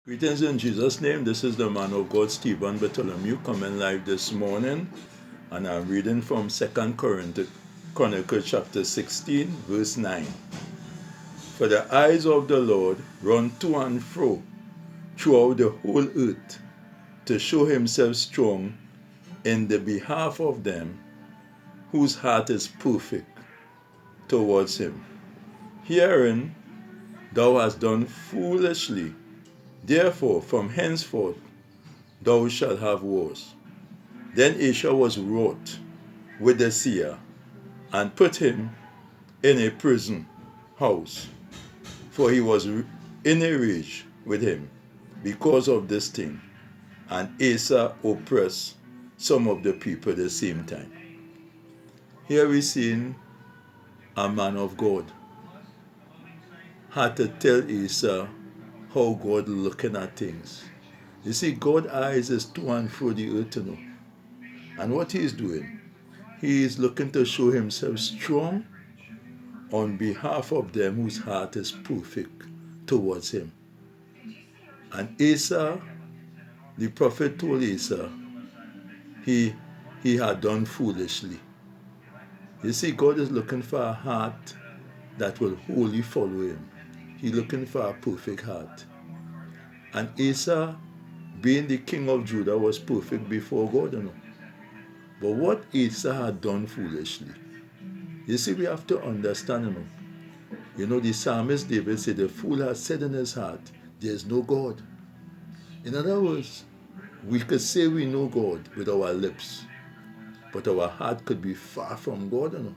Greetings in Jesus' name. This is the man of God, Stephen Bartholomew, coming live this morning. And I'm reading from 2 Chronicles chapter 16, verse 9. For the eyes of the Lord run to and fro throughout the whole earth to show himself strong in the behalf of them whose heart is perfect towards him. Herein thou hast done foolishly. Therefore, from henceforth thou shalt have wars. Then Asa was wroth with the seer, and put him in a prison house, for he was in a rage with him because of this thing. And Asa oppressed some of the people at the same time. Here we see a man of God had to tell Asa how God looking at things. You see, God's eyes is to and fro the earth to know. And what he is doing, he is looking to show himself strong on behalf of them whose heart is perfect towards him. And Asa, the prophet told Asa, he had done foolishly. You see, God is looking for a heart that will wholly follow him. He's looking for a perfect heart. And Asa, being the king of Judah, was perfect before God, you know. But what Asa had done foolishly, you see, we have to understand, you know. You know, the psalmist David said, the fool has said in his heart, there is no God. In other words, we could say we know God with our lips, but our heart could be far from God, you know.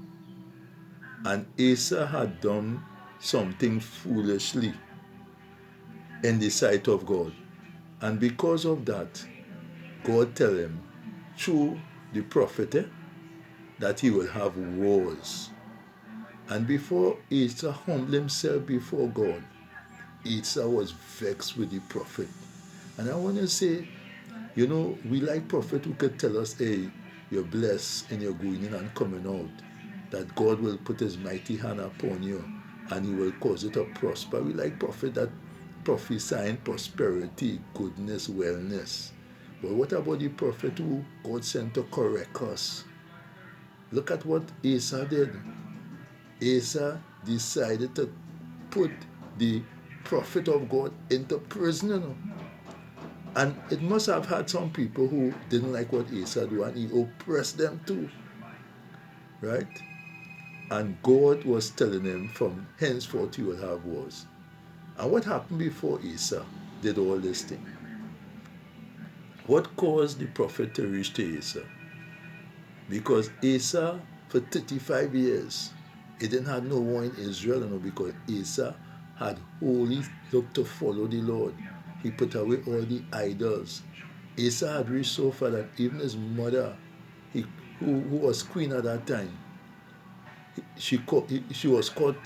And Asa had done something foolishly in the sight of God. And because of that, God tell him through the prophet that he will have wars. And before Asa humbled himself before God, Asa was vexed with the prophet. And I want to say, you know, we like prophet who could tell us, hey, you're blessed and you're going in and coming out, that God will put his mighty hand upon you and he will cause it to prosper. We like prophet that prophesying prosperity, goodness, wellness. But what about the prophet who God sent to correct us? Look at what Asa did. Asa decided to put the prophet of God into prison, you know. And it must have had some people who didn't like what Asa do, and he oppressed them too. Right? And God was telling him from henceforth he will have wars. And what happened before Asa did all this thing? What caused the prophet to reach to Asa? Because Asa, for 35 years, he didn't have no war in Israel, you know, because Asa had wholly looked to follow the Lord. He put away all the idols. Asa had reached so far that even his mother, who was queen at that time, she was caught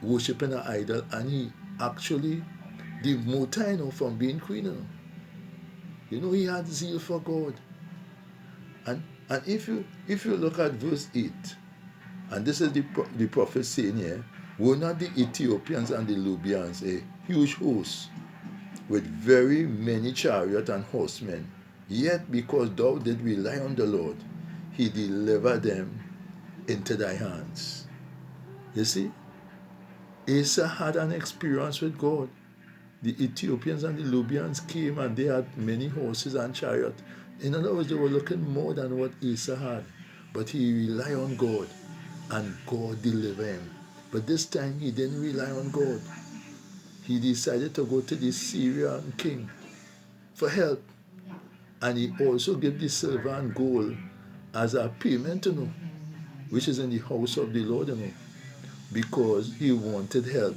worshipping an idol, and he actually demoted her, you know, from being queen. You know, he had zeal for God. And if you look at verse 8, and this is the prophet saying here, were not the Ethiopians and the Lubians a huge host with very many chariots and horsemen? Yet because thou did rely on the Lord, he delivered them into thy hands. You see, Asa had an experience with God. The Ethiopians and the Lubians came and they had many horses and chariots. In other words, they were looking more than what Asa had. But he relied on God, and God delivered him. But this time he didn't rely on God. He decided to go to the Syrian king for help. And he also gave the silver and gold as a payment, you know, which is in the house of the Lord, you know, because he wanted help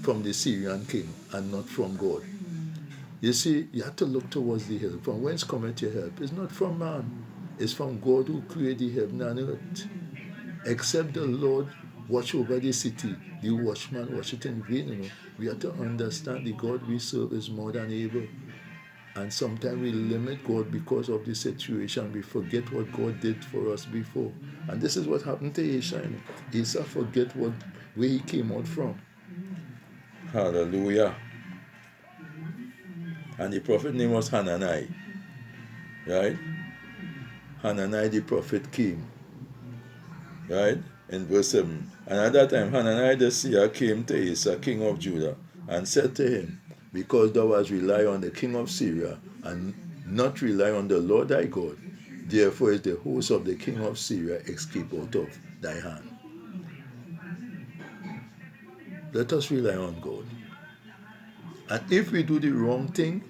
from the Syrian king and not from God. You see, you have to look towards the help. From whence cometh your help? It's not from man. It's from God who created the heaven and earth. Except the Lord watch over the city, the watchman watch it in vain. You know. We have to understand the God we serve is more than able. And sometimes we limit God because of the situation. We forget what God did for us before. And this is what happened to Asa. Asa forget where he came out from. Hallelujah. And the prophet name was Hanani. Right? Hanani the prophet came. Right? In verse 7. And at that time Hanani the seer came to Asa, king of Judah, and said to him, because thou hast relied on the king of Syria, and not rely on the Lord thy God, therefore is the host of the king of Syria escape out of thy hand. Let us rely on God. And if we do the wrong thing,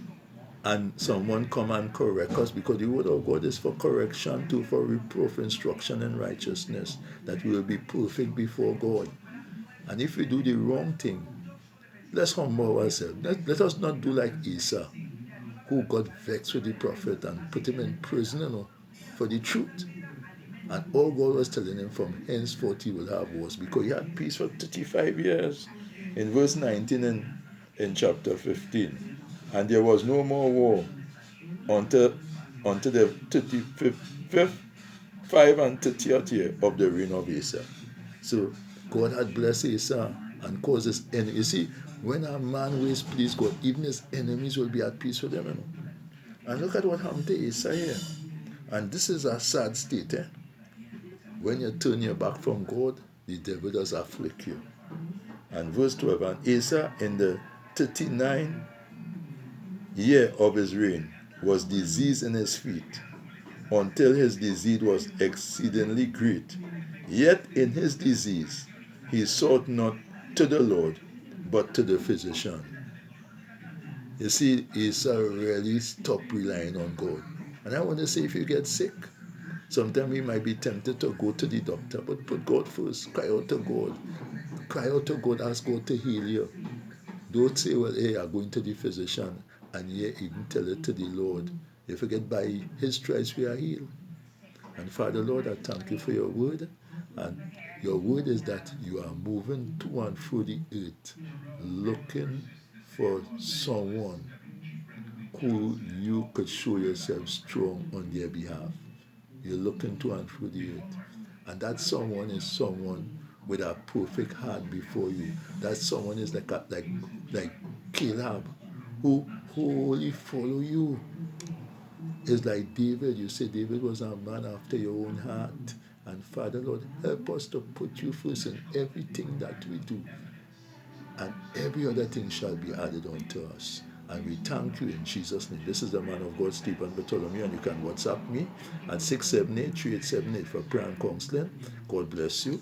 and someone come and correct us, because the word of God is for correction too, for reproof, instruction in righteousness, that we will be perfect before God. And if we do the wrong thing, let's humble ourselves. Let us not do like Esau, who got vexed with the prophet and put him in prison, for the truth. And all God was telling him from henceforth he will have was because he had peace for 35 years. In verse 19 in chapter 15. And there was no more war until the 35th, 5 and 30th year of the reign of Asa. So God had blessed Asa and caused his enemies. You see, when a man ways please God, even his enemies will be at peace with him. And look at what happened to Asa here. And this is a sad state. When you turn your back from God, the devil does afflict you. And verse 12, and Asa in the 39th year of his reign was diseased in his feet, until his disease was exceedingly great. Yet in his disease he sought not to the Lord, but to the physician. You see, Asa really stopped relying on God. And I want to say, if you get sick, sometimes we might be tempted to go to the doctor, but put God first. Cry out to God. Cry out to God, ask God to heal you. Don't say, well, hey, I'm going to the physician, and yet even tell it to the Lord. You forget by his stripes we are healed. And Father, Lord, I thank you for your word. And your word is that you are moving to and through the earth, looking for someone who you could show yourself strong on their behalf. You're looking to and through the earth. And that someone is someone with a perfect heart before you. That someone is like Caleb, who wholly follow you. It's like David. You say David was a man after your own heart. And Father, Lord, help us to put you first in everything that we do. And every other thing shall be added unto us. And we thank you in Jesus' name. This is the man of God, Stephen Bartholomew, and you can WhatsApp me at 678-3878 for prayer and counseling. God bless you.